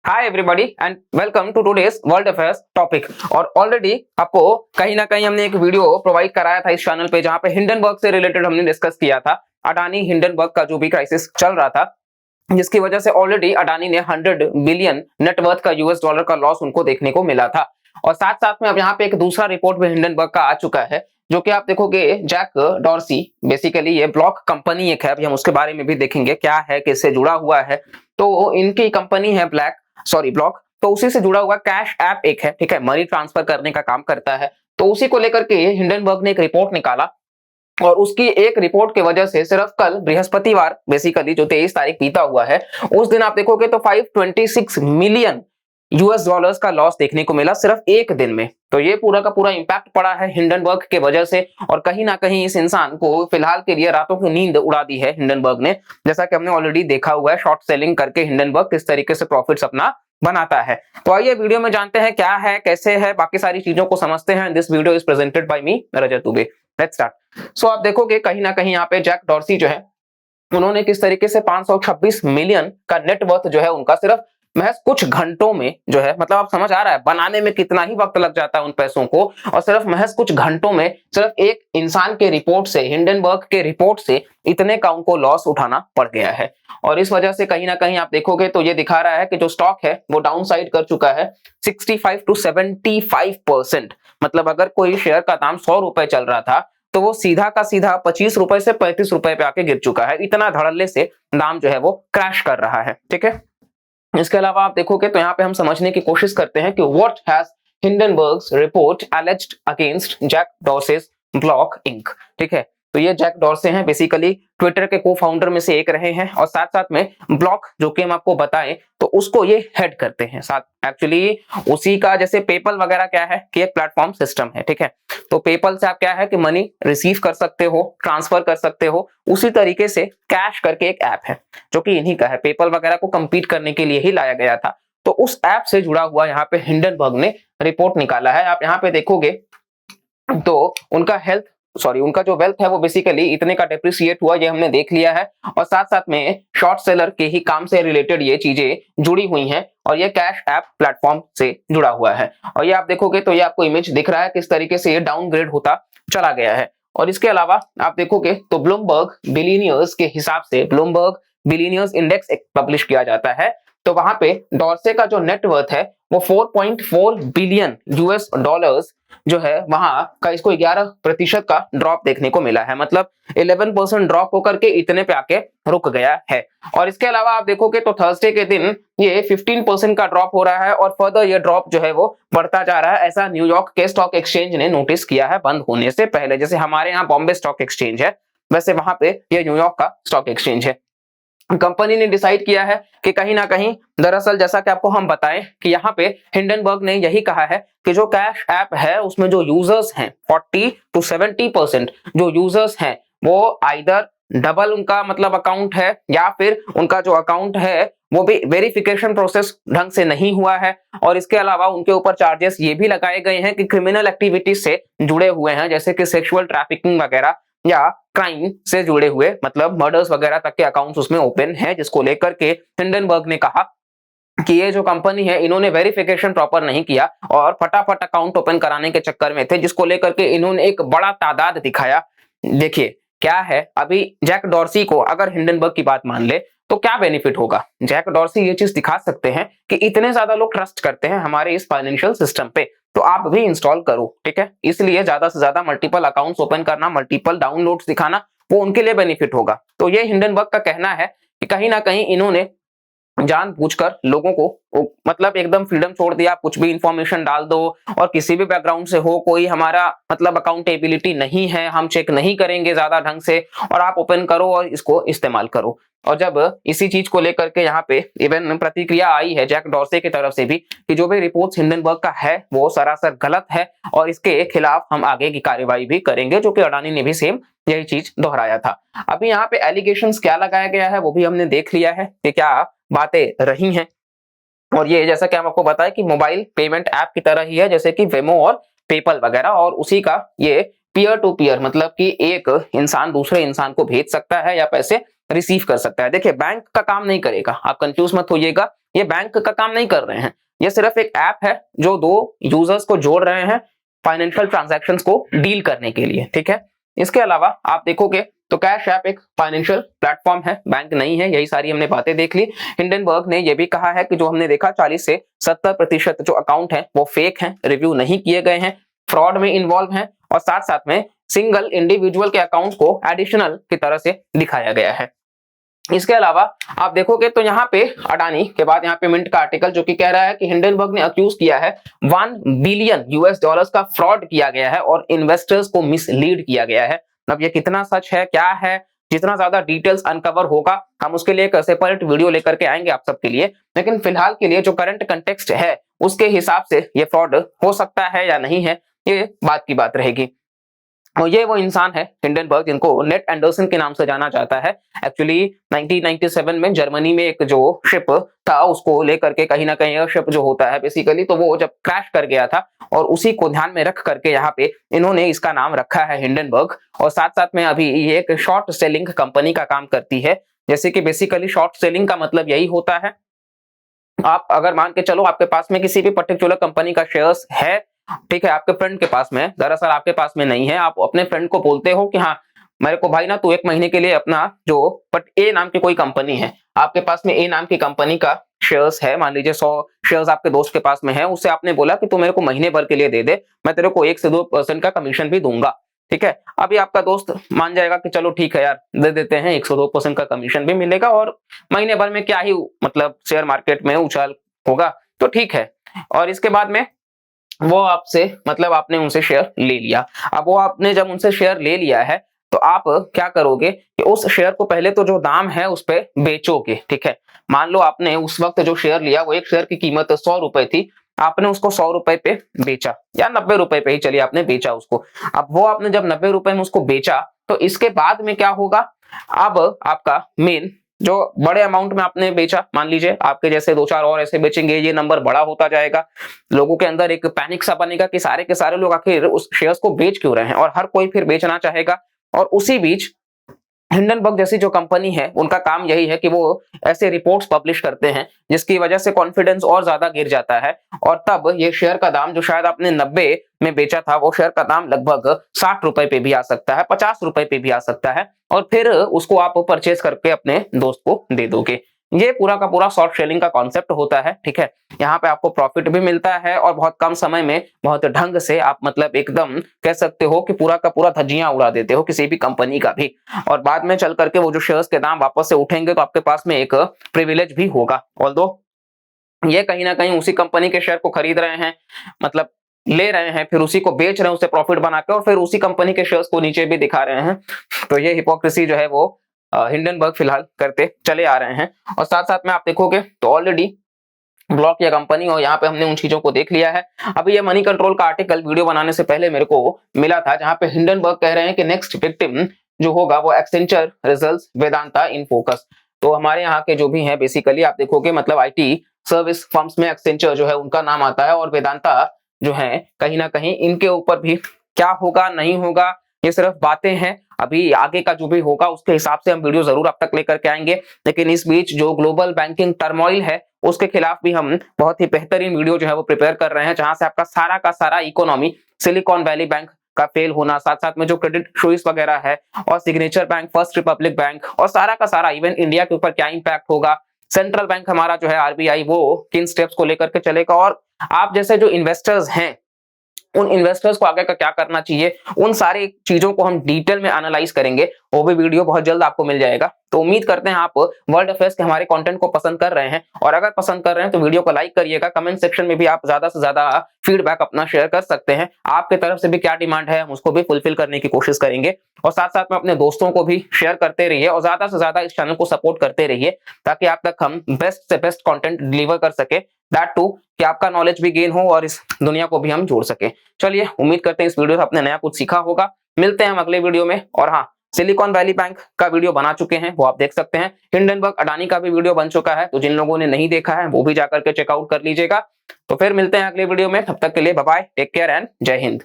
Hi everybody and welcome to today's world affairs topic. और already आपको कहीं ना कहीं हमने एक वीडियो प्रोवाइड कराया था इस चैनल पे, जहां पे हिंडनबर्ग से रिलेटेड हमने डिस्कस किया था। अडानी हिंडनबर्ग का जो भी क्राइसिस चल रहा था, जिसकी वजह से ऑलरेडी अडानी ने 100 बिलियन नेटवर्थ का यूएस डॉलर का लॉस उनको देखने को मिला था। और साथ साथ में अब यहाँ पे एक दूसरा रिपोर्ट भी हिंडनबर्ग का आ चुका है, जो कि आप देखोगे जैक डॉर्सी, बेसिकली ये ब्लॉक कंपनी एक है, अभी हम उसके बारे में भी देखेंगे क्या है, किससे जुड़ा हुआ है। तो इनकी कंपनी है ब्लॉक, तो उसी से जुड़ा हुआ कैश ऐप एक है, ठीक है, मनी ट्रांसफर करने का काम करता है। तो उसी को लेकर के हिंडनबर्ग ने एक रिपोर्ट निकाला, और उसकी एक रिपोर्ट की वजह से सिर्फ कल बृहस्पतिवार, बेसिकली जो 23 तारीख बीता हुआ है, उस दिन आप देखोगे तो 526 मिलियन यूएस डॉलर्स का लॉस देखने को मिला सिर्फ एक दिन में। तो ये पूरा का पूरा इंपैक्ट पड़ा है हिंडनबर्ग के वजह से, और कहीं ना कहीं इस इंसान को फिलहाल के लिए रातों की नींद उड़ा दी है हिंडनबर्ग ने। जैसा कि हमने ऑलरेडी देखा हुआ है, शॉर्ट सेलिंग करके हिंडनबर्ग किस तरीके से प्रॉफिट्स अपना बनाता है। तो आइए वीडियो में जानते हैं क्या है, कैसे है, बाकी सारी चीजों को समझते हैं। This video is presented by me Rajat Dubey. Let's start. So आप देखोगे कहीं ना कहीं यहाँ पे जैक डॉर्सी जो है, उन्होंने किस तरीके से 526 मिलियन का नेटवर्थ जो है उनका सिर्फ महज कुछ घंटों में जो है, मतलब आप समझ आ रहा है बनाने में कितना ही वक्त लग जाता है उन पैसों को, और सिर्फ महज कुछ घंटों में सिर्फ एक इंसान के रिपोर्ट से, हिंडनबर्ग के रिपोर्ट से इतने का उनको लॉस उठाना पड़ गया है। और इस वजह से कहीं ना कहीं आप देखोगे तो ये दिखा रहा है कि जो स्टॉक है वो डाउन साइड कर चुका है 65 to 75%। मतलब अगर कोई शेयर का दाम 100 रुपए चल रहा था, तो वो सीधा का सीधा 25 रुपए से 35 रुपए पे आके गिर चुका है। इतना धड़ल्ले से दाम जो है वो क्रैश कर रहा है, ठीक है। इसके अलावा आप देखोगे तो यहाँ पे हम समझने की कोशिश करते हैं कि what has Hindenburg's report alleged against Jack Dorsey's Block Inc, ठीक है। तो ये जैक डॉर्से हैं, बेसिकली ट्विटर के को फाउंडर में से एक रहे हैं, और साथ साथ में ब्लॉक जो कि हम आपको बताएं तो उसको ये हेड करते हैं। साथ एक्चुअली उसी का जैसे पेपल वगैरह क्या है कि एक प्लेटफॉर्म सिस्टम है, ठीक है। तो पेपल से आप क्या है कि मनी रिसीव कर सकते हो, ट्रांसफर कर सकते हो, उसी तरीके से कैश करके एक ऐप है जो कि इन्हीं का है। पेपल वगैरह को कंपीट करने के लिए ही लाया गया था। तो उस ऐप से जुड़ा हुआ यहाँ पे हिंडनबर्ग ने रिपोर्ट निकाला है। आप यहाँ पे देखोगे तो उनका जो वेल्थ है वो बेसिकली इतने का डेप्रिसिएट हुआ, ये हमने देख लिया है। और साथ साथ में शॉर्ट सेलर के ही काम से रिलेटेड ये चीजें जुड़ी हुई हैं, और ये कैश ऐप प्लेटफॉर्म से जुड़ा हुआ है। और ये आप देखोगे तो ये आपको इमेज दिख रहा है किस तरीके से ये डाउनग्रेड होता चला गया है। और इसके अलावा आप देखोगे तो ब्लूमबर्ग बिलियनियर्स के हिसाब से ब्लूमबर्ग बिलियनियर्स इंडेक्स पब्लिश किया जाता है। तो वहां पे डॉर्से का जो नेटवर्थ है वो 4.4 बिलियन यूएस डॉलर्स जो है, वहां का इसको 11% का ड्रॉप देखने को मिला है। मतलब 11% ड्रॉप होकर के इतने पे आके रुक गया है। और इसके अलावा आप देखोगे तो थर्सडे के दिन ये 15% का ड्रॉप हो रहा है, और फर्दर ये ड्रॉप जो है वो बढ़ता जा रहा है। ऐसा न्यूयॉर्क के स्टॉक एक्सचेंज ने नोटिस किया है बंद होने से पहले। जैसे हमारे यहाँ बॉम्बे स्टॉक एक्सचेंज है, वैसे वहां पे ये न्यूयॉर्क का स्टॉक एक्सचेंज है। कंपनी ने डिसाइड किया है कि कहीं ना कहीं, दरअसल जैसा कि आपको हम बताएं कि यहाँ पे हिंडनबर्ग ने यही कहा है कि जो कैश ऐप है उसमें जो यूजर्स हैं 40 to 70% जो यूजर्स हैं वो आइदर डबल उनका मतलब अकाउंट है, या फिर उनका जो अकाउंट है वो भी वेरिफिकेशन प्रोसेस ढंग से नहीं हुआ है। और इसके अलावा उनके ऊपर चार्जेस ये भी लगाए गए हैं कि क्रिमिनल एक्टिविटीज से जुड़े हुए हैं, जैसे कि सेक्सुअल ट्रैफिकिंग वगैरह या क्राइम से जुड़े हुए, मतलब मर्डर्स वगैरह तक के अकाउंट्स उसमें ओपन है। जिसको लेकर के हिंडनबर्ग ने कहा कि ये जो कंपनी है इन्होंने वेरिफिकेशन प्रॉपर नहीं किया और फटाफट अकाउंट ओपन कराने के चक्कर में थे, जिसको लेकर के इन्होंने एक बड़ा तादाद दिखाया। देखिए क्या है, अभी जैक डॉर्सी को अगर हिंडनबर्ग की बात मान ले तो क्या बेनिफिट होगा। जैक डॉर्सी ये चीज दिखा सकते हैं कि इतने ज्यादा लोग ट्रस्ट करते हैं हमारे इस फाइनेंशियल सिस्टम पे, तो आप भी इंस्टॉल करो, ठीक है। इसलिए ज्यादा से ज्यादा मल्टीपल अकाउंट्स ओपन करना, मल्टीपल डाउनलोड्स दिखाना, वो उनके लिए बेनिफिट होगा। तो ये हिंडनबर्ग का कहना है कि कहीं ना कहीं इन्होंने जानबूझकर लोगों को मतलब एकदम फ्रीडम छोड़ दिया, कुछ भी इंफॉर्मेशन डाल दो, और किसी भी बैकग्राउंड से हो, कोई हमारा मतलब अकाउंटेबिलिटी नहीं है, हम चेक नहीं करेंगे ज्यादा ढंग से, और आप ओपन करो और इसको इस्तेमाल करो। और जब इसी चीज को लेकर के यहाँ पे इवन प्रतिक्रिया आई है जैक डॉर्से की तरफ से भी कि जो भी रिपोर्ट्स हिंडनबर्ग का है वो सरासर गलत है, और इसके खिलाफ हम आगे की कार्रवाई भी करेंगे, जो कि अडानी ने भी सेम यही चीज दोहराया था। अभी यहाँ पे एलिगेशंस क्या लगाया गया है वो भी हमने देख लिया है कि क्या बातें रही हैं। और ये जैसा कि हम आपको बताएं कि मोबाइल पेमेंट ऐप की तरह ही है जैसे कि वेमो और पेपल वगैरह, और उसी का ये पीयर टू पीयर, मतलब कि एक इंसान दूसरे इंसान को भेज सकता है या पैसे रिसीव कर सकता है। देखिए बैंक का काम नहीं करेगा, आप कंफ्यूज मत होइएगा। ये बैंक का काम नहीं कर रहे हैं, ये सिर्फ एक ऐप है जो दो यूजर्स को जोड़ रहे हैं फाइनेंशियल ट्रांजैक्शंस को डील करने के लिए, ठीक है। इसके अलावा आप देखोगे तो कैश ऐप एक फाइनेंशियल प्लेटफॉर्म है, बैंक नहीं है। यही सारी हमने बातें देख ली। हिंडनबर्ग ने यह भी कहा है कि जो हमने देखा 40 से 70% जो अकाउंट है वो फेक हैं, रिव्यू नहीं किए गए हैं, फ्रॉड में इन्वॉल्व हैं और साथ साथ में सिंगल इंडिविजुअल के अकाउंट को एडिशनल की तरह से दिखाया गया है। इसके अलावा आप देखोगे तो यहाँ पे अडानी के बाद यहाँ पे मिंट का आर्टिकल जो कि कह रहा है कि हिंडनबर्ग ने अक्यूज किया है $1 बिलियन का फ्रॉड किया गया है और इन्वेस्टर्स को मिसलीड किया गया है। अब ये कितना सच है, क्या है, जितना ज्यादा डिटेल्स अनकवर होगा हम उसके लिए एक सेपरेट वीडियो लेकर के आएंगे आप सबके लिए। लेकिन फिलहाल के लिए जो करंट कंटेक्स्ट है उसके हिसाब से ये फ्रॉड हो सकता है या नहीं है, ये बात की बात रहेगी। और ये वो इंसान है हिंडनबर्ग जिनको नेट एंडरसन के नाम से जाना जाता है। एक्चुअली 1997 में जर्मनी में एक जो शिप था उसको लेकर के कहीं ना कहीं यह शिप जो होता है बेसिकली तो वो जब क्रैश कर गया था और उसी को ध्यान में रख करके यहाँ पे इन्होंने इसका नाम रखा है हिंडनबर्ग। और साथ साथ में अभी ये एक शॉर्ट सेलिंग कंपनी का काम करती है। जैसे कि बेसिकली शॉर्ट सेलिंग का मतलब यही होता है, आप अगर मान के चलो आपके पास में किसी भी पर्टिकुलर कंपनी का शेयर्स है, ठीक है, आपके फ्रेंड के पास में, दरअसल आपके पास में नहीं है, आप अपने फ्रेंड को बोलते हो कि हाँ मेरे को भाई ना तू 1 महीने के लिए अपना जो ए नाम की कोई कंपनी है, आपके पास में ए नाम की कंपनी का शेयर्स है, मान लीजिए 100 शेयर्स आपके दोस्त के पास में है, उससे आपने बोला कि तू मेरे को महीने भर के लिए दे दे, मैं तेरे को 1 से 2% का कमीशन भी दूंगा, ठीक है। अभी आपका दोस्त मान जाएगा कि चलो ठीक है यार दे देते हैं, 1 से 2% का कमीशन भी मिलेगा और महीने भर में क्या ही मतलब शेयर मार्केट में उछाल होगा, तो ठीक है। और इसके बाद में वो आपसे मतलब आपने उनसे शेयर ले लिया। अब वो आपने जब उनसे शेयर ले लिया है तो आप क्या करोगे कि उस शेयर को पहले तो जो दाम है उस पर बेचोगे, ठीक है। मान लो आपने उस वक्त जो शेयर लिया वो एक शेयर की कीमत 100 रुपए थी, आपने उसको 100 रुपए पे बेचा या 90 रुपए पे ही चलिए आपने बेचा उसको। अब वो आपने जब 90 रुपए में उसको बेचा तो इसके बाद में क्या होगा, अब आपका मेन जो बड़े अमाउंट में आपने बेचा, मान लीजिए आपके जैसे 2-4 और ऐसे बेचेंगे, ये नंबर बड़ा होता जाएगा, लोगों के अंदर एक पैनिक सा बनेगा कि सारे के सारे लोग आखिर उस शेयर्स को बेच क्यों रहे हैं और हर कोई फिर बेचना चाहेगा। और उसी बीच हिंडनबर्ग जैसी जो कंपनी है उनका काम यही है कि वो ऐसे रिपोर्ट्स पब्लिश करते हैं जिसकी वजह से कॉन्फिडेंस और ज्यादा गिर जाता है और तब ये शेयर का दाम जो शायद आपने 90 में बेचा था वो शेयर का दाम लगभग 60 रुपए पे भी आ सकता है, 50 रुपए पे भी आ सकता है और फिर उसको आप परचेज करके अपने दोस्त को दे दोगे। ये पूरा का पूरा शॉर्ट सेलिंग का कॉन्सेप्ट होता है, ठीक है। यहाँ पे आपको प्रॉफिट भी मिलता है और बहुत कम समय में बहुत ढंग से आप मतलब एकदम कह सकते हो कि पूरा का पूरा धज्जियां उड़ा देते हो किसी भी कंपनी का भी। और बाद में चल करके वो जो शेयर्स के दाम वापस से उठेंगे तो आपके पास में एक प्रिविलेज भी होगा। ऑल्दो ये कहीं ना कहीं उसी कंपनी के शेयर को खरीद रहे हैं, मतलब ले रहे हैं, फिर उसी को बेच रहे हैं, उससे प्रॉफिट बनाकर और फिर उसी कंपनी के शेयर्स को नीचे भी दिखा रहे हैं। तो ये हिपोक्रेसी जो है वो हिंडनबर्ग फिलहाल करते चले आ रहे हैं। और साथ साथ में आप देखोगे तो ऑलरेडी ब्लॉक या कंपनी और यहाँ पे हमने उन चीजों को देख लिया है। अभी ये मनी कंट्रोल का आर्टिकल वीडियो बनाने से पहले मेरे को मिला था जहां पे हिंडनबर्ग कह रहे हैं कि नेक्स्ट विक्टिम जो होगा वो Accenture, results, Vedanta in focus. तो हमारे यहाँ के जो भी हैं बेसिकली आप देखोगे मतलब आईटी सर्विस फर्म्स में एक्सेंचर जो है उनका नाम आता है और वेदांता जो है कहीं ना कहीं इनके ऊपर भी क्या होगा नहीं होगा ये सिर्फ बातें हैं। अभी आगे का जो भी होगा उसके हिसाब से हम वीडियो जरूर अब तक लेकर के आएंगे। लेकिन इस बीच जो ग्लोबल बैंकिंग टर्मोइल है उसके खिलाफ भी हम बहुत ही बेहतरीन वीडियो जो है वो प्रिपेयर कर रहे हैं जहां से आपका सारा का सारा इकोनॉमी, सिलिकॉन वैली बैंक का फेल होना, साथ साथ में जो क्रेडिट सुइस वगैरह है और signature bank, first Republic bank और सारा का सारा इवन इंडिया के ऊपर क्या इंपैक्ट होगा, सेंट्रल बैंक हमारा जो है आरबीआई वो किन स्टेप्स को लेकर के चलेगा और आप जैसे जो इन्वेस्टर्स हैं उन इन्वेस्टर्स को आगे का क्या करना चाहिए, उन सारी चीजों को हम डिटेल में एनालाइज करेंगे। वो भी वीडियो बहुत जल्द आपको मिल जाएगा। तो उम्मीद करते हैं आप वर्ल्ड अफेयर्स के हमारे कंटेंट को पसंद कर रहे हैं और अगर पसंद कर रहे हैं तो वीडियो को लाइक करिएगा। कमेंट सेक्शन में भी आप ज्यादा से ज्यादा फीडबैक अपना शेयर कर सकते हैं। आपके तरफ से भी क्या डिमांड है हम उसको भी फुलफिल करने की कोशिश करेंगे और साथ साथ में अपने दोस्तों को भी शेयर करते रहिए और ज्यादा से ज्यादा इस चैनल को सपोर्ट करते रहिए ताकि आप तक हम बेस्ट से बेस्ट कंटेंट डिलीवर कर सके, दैट टू कि आपका नॉलेज भी गेन हो और इस दुनिया को भी हम जोड़ सके। चलिए उम्मीद करते हैं इस वीडियो से आपने नया कुछ सीखा होगा। मिलते हैं हम अगले वीडियो में। और हाँ, सिलिकॉन वैली बैंक का वीडियो बना चुके हैं वो आप देख सकते हैं। हिंडनबर्ग अडानी का भी वीडियो बन चुका है तो जिन लोगों ने नहीं देखा है वो भी जाकर के चेकआउट कर लीजिएगा। तो फिर मिलते हैं अगले वीडियो में, तब तक के लिए bye bye, take care and जय हिंद।